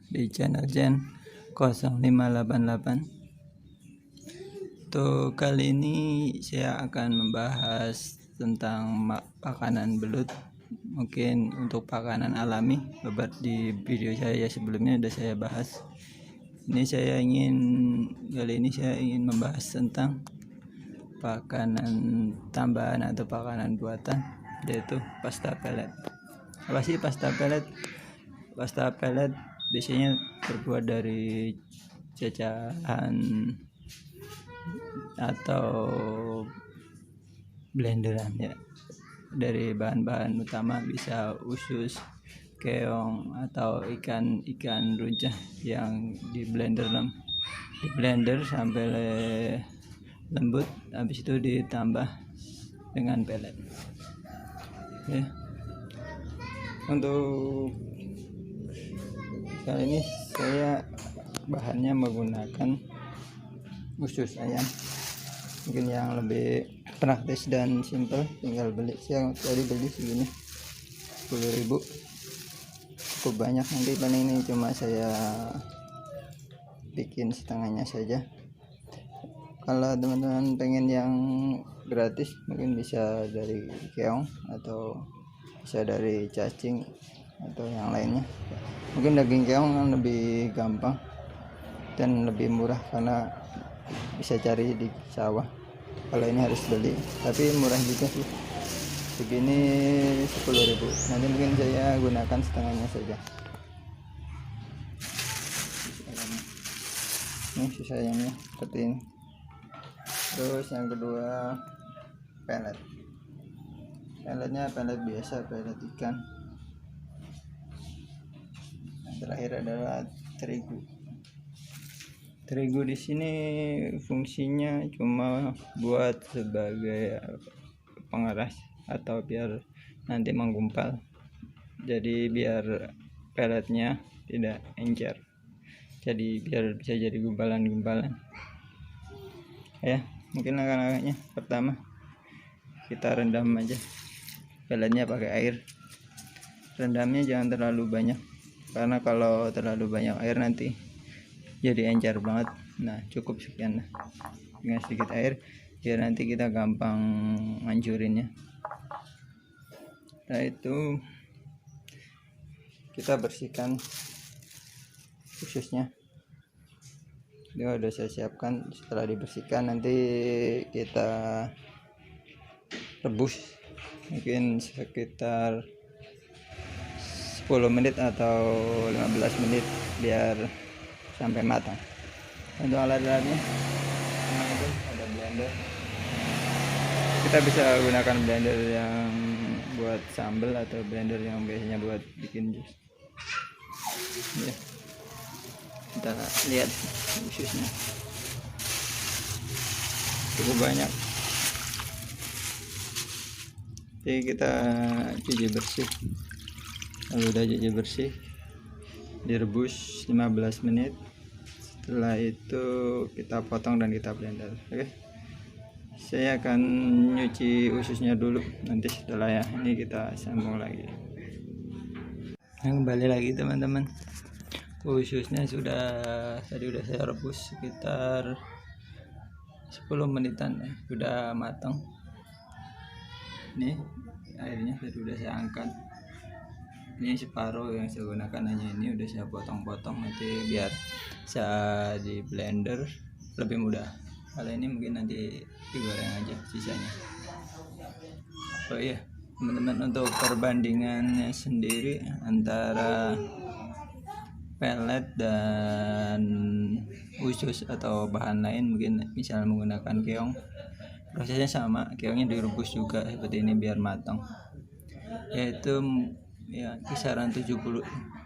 di channel Jen 0588. Untuk kali ini saya akan membahas tentang makanan belut. Mungkin untuk makanan alami, di video saya sebelumnya sudah saya bahas. Kali ini saya ingin membahas tentang makanan tambahan atau makanan buatan, yaitu pasta pelet. Apa sih pasta pelet? Pasta pelet biasanya terbuat dari cacahan atau blenderan ya. Dari bahan-bahan utama bisa usus, keong, atau ikan runcah yang di blender sampai lembut, habis itu ditambah dengan pelet ya. Untuk kali ini saya bahannya menggunakan usus ayam, mungkin yang lebih praktis dan simple, tinggal beli. Saya tadi beli segini 10.000, cukup banyak. Nanti paling ini cuma saya bikin setengahnya saja. Kalau teman-teman pengen yang gratis, mungkin bisa dari keong atau bisa dari cacing atau yang lainnya. Mungkin daging keong kan lebih gampang dan lebih murah karena bisa cari di sawah. Kalau ini harus beli, tapi murah juga sih, segini 10.000. Nanti mungkin saya gunakan setengahnya saja. Ini sisa ayamnya seperti ini. Terus yang kedua, peletnya pelet biasa, pelet ikan. Yang terakhir adalah terigu. Di sini fungsinya cuma buat sebagai pengeras atau biar nanti menggumpal, jadi biar peletnya tidak encer, jadi biar bisa jadi gumpalan-gumpalan ya. Mungkin langkah-langkahnya, pertama kita rendam aja peletnya pakai air. Rendamnya jangan terlalu banyak, karena kalau terlalu banyak air nanti jadi encer banget. Nah, cukup sekian dengan sedikit air biar nanti kita gampang ngancurinnya. Setelah itu kita bersihkan ususnya. Ini udah saya siapkan. Setelah dibersihkan nanti kita rebus mungkin sekitar 10 menit atau 15 menit biar sampai matang. Untuk alat-alatnya ada blender. Kita bisa gunakan blender yang buat sambal atau blender yang biasanya buat bikin jus ya. Kita lihat ususnya cukup banyak, jadi kita cuci bersih. Lalu udah cuci bersih, direbus 15 menit. Setelah itu kita potong dan kita blender. Oke, saya akan nyuci ususnya dulu, nanti setelah ini kita sambung lagi. Nah, kembali lagi teman-teman, ususnya tadi udah saya rebus sekitar 10 menitan ya, sudah matang. Ini airnya tadi udah saya angkat. Ini separuh yang saya gunakan, hanya ini udah saya potong-potong, nanti biar saya di blender lebih mudah. Kalau ini mungkin nanti digoreng aja sisanya. Oh iya teman-teman, untuk perbandingannya sendiri antara pelet dan usus atau bahan lain, mungkin misalnya menggunakan keong, prosesnya sama. Keongnya direbus juga seperti ini biar matang, yaitu ya kisaran 70,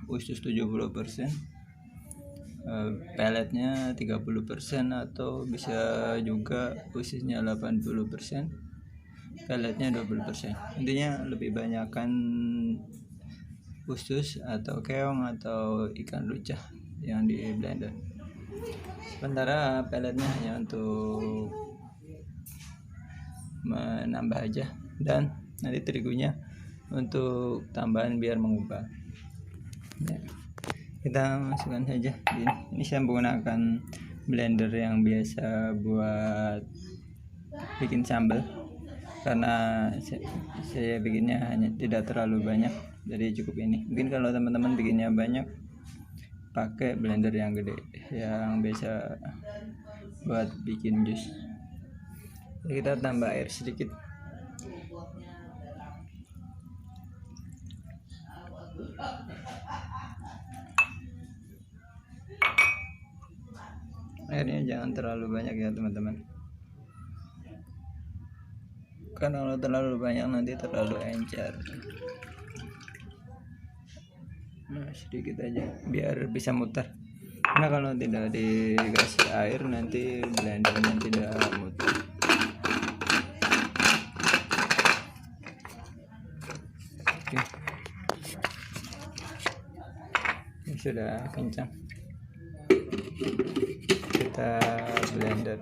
usus 70%, peletnya 30%, atau bisa juga ususnya 80%, peletnya 20%. Intinya lebih banyakkan usus atau keong atau ikan runcah yang di blender. Sementara peletnya hanya untuk menambah aja, dan nanti terigunya untuk tambahan biar menggumpal ya. kita masukkan saja ini saya menggunakan blender yang biasa buat bikin sambal, karena saya bikinnya hanya tidak terlalu banyak, jadi cukup ini. Mungkin kalau teman-teman bikinnya banyak, pakai blender yang gede yang biasa buat bikin jus. Jadi kita tambah air sedikit. Airnya jangan terlalu banyak ya teman-teman, karena kalau terlalu banyak nanti terlalu encer. Nah, sedikit aja biar bisa muter, karena kalau tidak dikasih air nanti blendernya tidak muter. Oke. Ini sudah kencang, kita blender.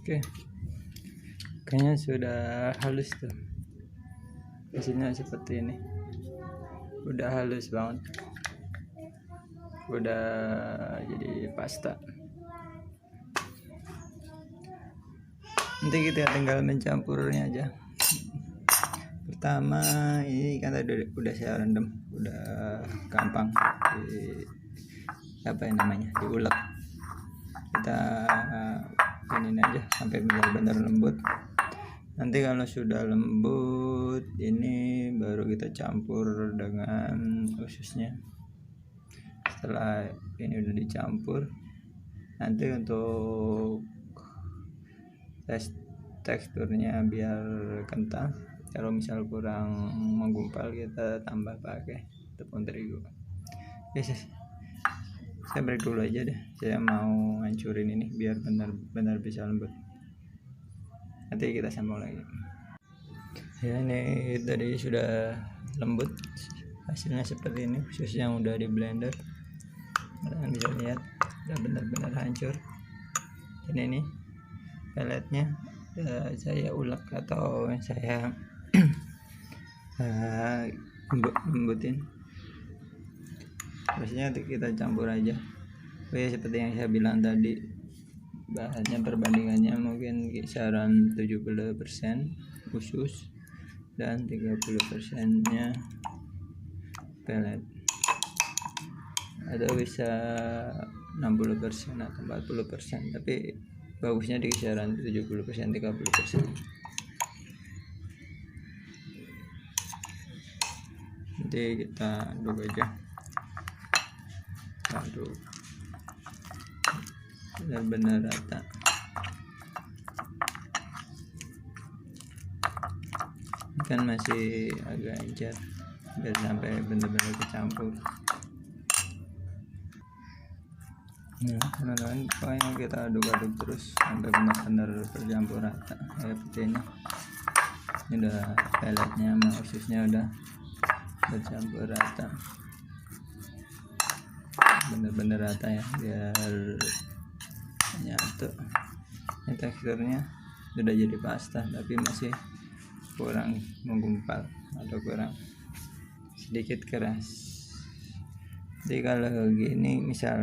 Oke, kayaknya sudah halus tuh, hasilnya seperti ini. Udah halus banget, udah jadi pasta. Nanti kita tinggal mencampurnya aja. Pertama ini kan tadi udah saya rendam, udah gampang diulek. Kita ini aja sampai benar-benar lembut. Nanti kalau sudah lembut ini baru kita campur dengan ususnya. Setelah ini udah dicampur, nanti untuk teksturnya biar kental, kalau misal kurang menggumpal kita tambah pakai tepung terigu. Yes. Saya break dulu aja deh, saya mau hancurin ini biar benar-benar bisa lembut. Nanti kita sambung lagi ya. Ini tadi sudah lembut, hasilnya seperti ini. Khusus yang udah di blender, kalian bisa lihat udah benar-benar hancur. Dan ini peletnya saya ulek atau saya lembutin. Terusnya kita campur aja. Oke, seperti yang saya bilang tadi, bahannya perbandingannya mungkin kisaran 70% usus dan 30% nya pelet, atau bisa 60% atau 40%, tapi bagusnya di kisaran 70% 30%. Nanti kita aduk aja, aduk benar-benar rata. Kan masih agak encer, biar sampai benar-benar kecampur. Nah teman-teman, pokoknya kita aduk-aduk terus sampai benar-benar bercampur rata seperti ini. Ini udah peletnya sama ususnya udah bercampur rata, benar-benar rata ya, biar nyatu. Ini teksturnya sudah jadi pasta tapi masih kurang menggumpal atau kurang sedikit keras. Jadi kalau gini misal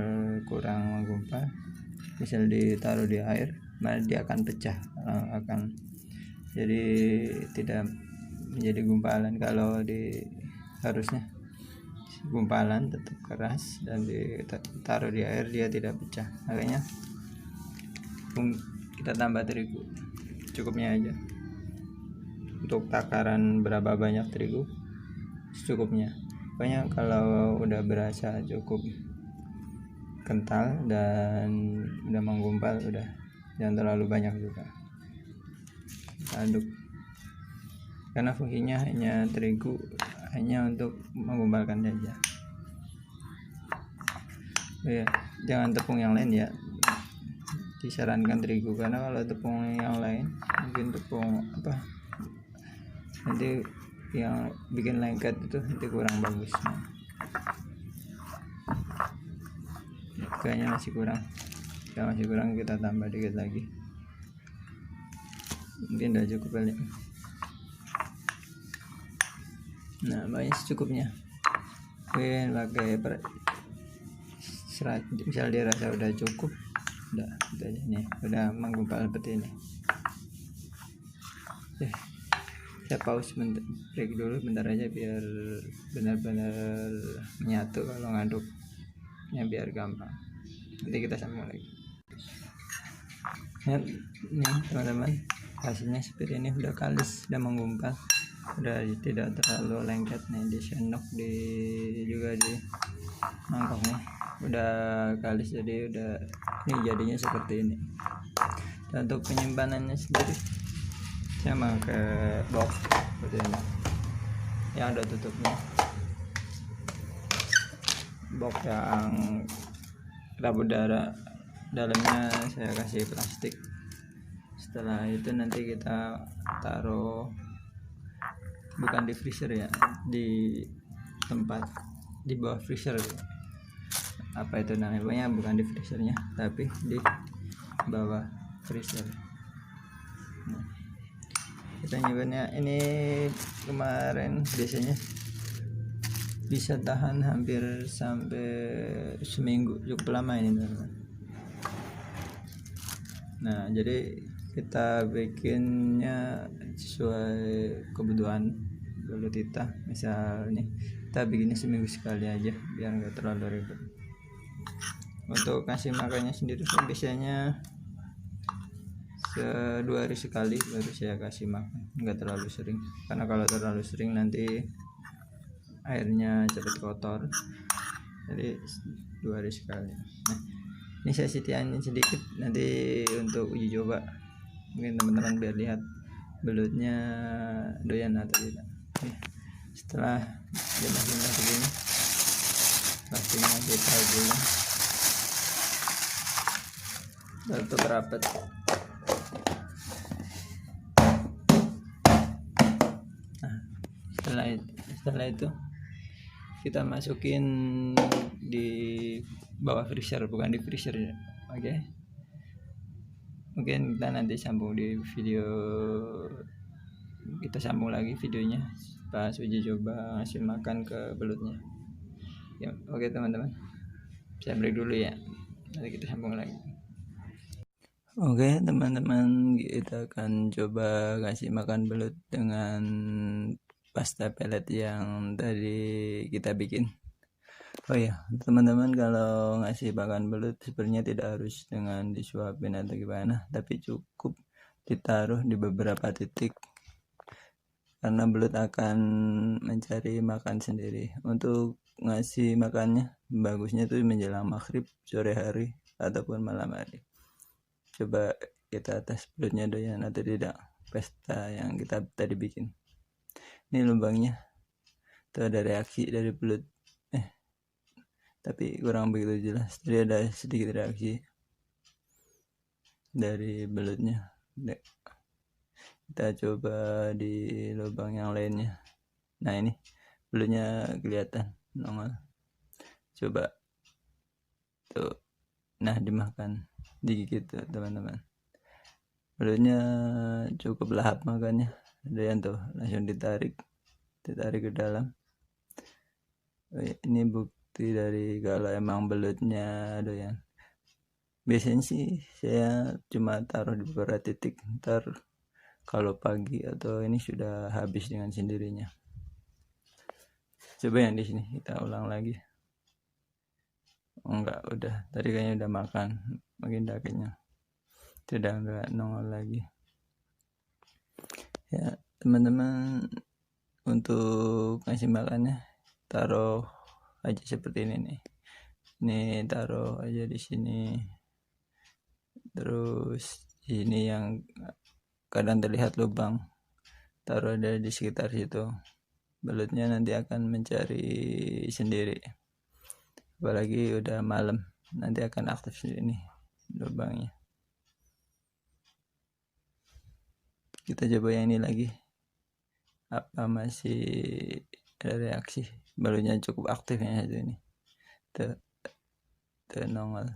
kurang menggumpal, misal ditaruh di air, malah dia akan pecah, akan jadi tidak menjadi gumpalan. Kalau harusnya gumpalan tetap keras, dan ditaruh di air dia tidak pecah. Makanya kita tambah terigu cukupnya aja. Untuk takaran berapa banyak terigu secukupnya. Pokoknya kalau udah berasa cukup kental dan udah menggumpal, udah, jangan terlalu banyak juga. Aduk, karena fungsinya hanya terigu hanya untuk menggumpalkan saja. Ya, jangan tepung yang lain ya, disarankan terigu, karena kalau tepung yang lain mungkin tepung apa nanti yang bikin lengket itu nanti kurang bagus. Kayaknya masih kurang, kita tambah dikit lagi, mungkin udah cukup kali. Nah, banyak secukupnya. Mungkin pakai misal dia rasa udah cukup, udah gitu aja nih, udah menggumpal seperti ini. Saya pause bentar, break dulu bentar aja biar benar-benar menyatu kalau ngaduknya, biar gampang. Nanti kita sambung lagi. Ya, nih teman-teman, hasilnya seperti ini, udah kalis, udah menggumpal, udah tidak terlalu lengket nih di sendok, juga di mangkoknya udah kalis, jadi udah ini jadinya seperti ini. Dan untuk penyimpanannya sendiri saya pakai box seperti ini yang ada tutupnya, box yang kedap udara, dalamnya saya kasih plastik. Setelah itu nanti kita taruh, bukan di freezer ya, di tempat di bawah freezer, apa itu namanya, pokoknya bukan di freezernya tapi di bawah freezer. Nah, kita nyimpannya ini kemarin biasanya bisa tahan hampir sampai seminggu, cukup lama ini teman-teman. Nah, jadi kita bikinnya sesuai kebutuhan dulu kita. Misalnya kita bikinnya seminggu sekali aja biar nggak terlalu ribet. Untuk kasih makannya sendiri biasanya 2 hari sekali baru saya kasih makan, nggak terlalu sering, karena kalau terlalu sering nanti airnya cepat kotor, jadi 2 hari sekali. Nah, ini saya sitianin sedikit nanti untuk uji coba, mungkin teman-teman biar lihat belutnya doyan atau tidak. Setelah dimasak begini, pastinya kita gulung untuk rapat. Nah, setelah itu kita masukin di bawah freezer, bukan di freezer ya. Oke. Mungkin kita nanti sambung di video, kita sambung lagi videonya pas uji coba ngasih makan ke belutnya ya. Oke teman-teman, saya break dulu ya, nanti kita sambung lagi. Oke teman-teman, kita akan coba kasih makan belut dengan pasta pelet yang tadi kita bikin. Oh ya teman-teman, kalau ngasih makan belut sebenarnya tidak harus dengan disuapin atau gimana, tapi cukup ditaruh di beberapa titik, karena belut akan mencari makan sendiri. Untuk ngasih makannya bagusnya tuh menjelang maghrib, sore hari, ataupun malam hari. Coba kita tes belutnya doyan atau tidak pasta yang kita tadi bikin. Ini lubangnya tuh, ada reaksi dari belut, tapi kurang begitu jelas. Tadi ada sedikit reaksi dari belutnya. Kita coba di lubang yang lainnya. Nah, ini belutnya kelihatan nongol. Coba tuh, nah dimakan, digigit tuh teman-teman. Belutnya cukup lahap makannya, doyan tuh, langsung ditarik ke dalam. Ini bukti dari kalau emang belutnya doyan. Biasanya sih saya cuma taruh di beberapa titik, ntar kalau pagi atau ini sudah habis dengan sendirinya. Coba yang di sini kita ulang lagi. Oh, enggak, udah tadi kayaknya udah makan, makin kenyang, sudah enggak nongol lagi ya teman-teman. untuk ngasih makannya taruh aja seperti ini nih. Ini taruh aja di sini. Terus ini yang kadang terlihat lubang, taruh ada di sekitar situ. Belutnya nanti akan mencari sendiri. Apalagi udah malam, nanti akan aktif sini lubangnya. Kita coba yang ini lagi. Apa masih ada reaksi? Belutnya cukup aktifnya satu ini. Nongol.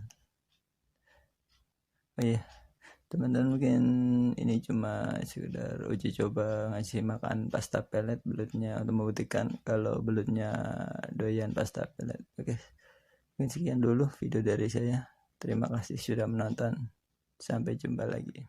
Oh iya, teman-teman, mungkin ini cuma sekedar uji coba ngasih makan pasta pelet belutnya untuk membuktikan kalau belutnya doyan pasta pelet. Oke, mungkin sekian dulu video dari saya. Terima kasih sudah menonton. Sampai jumpa lagi.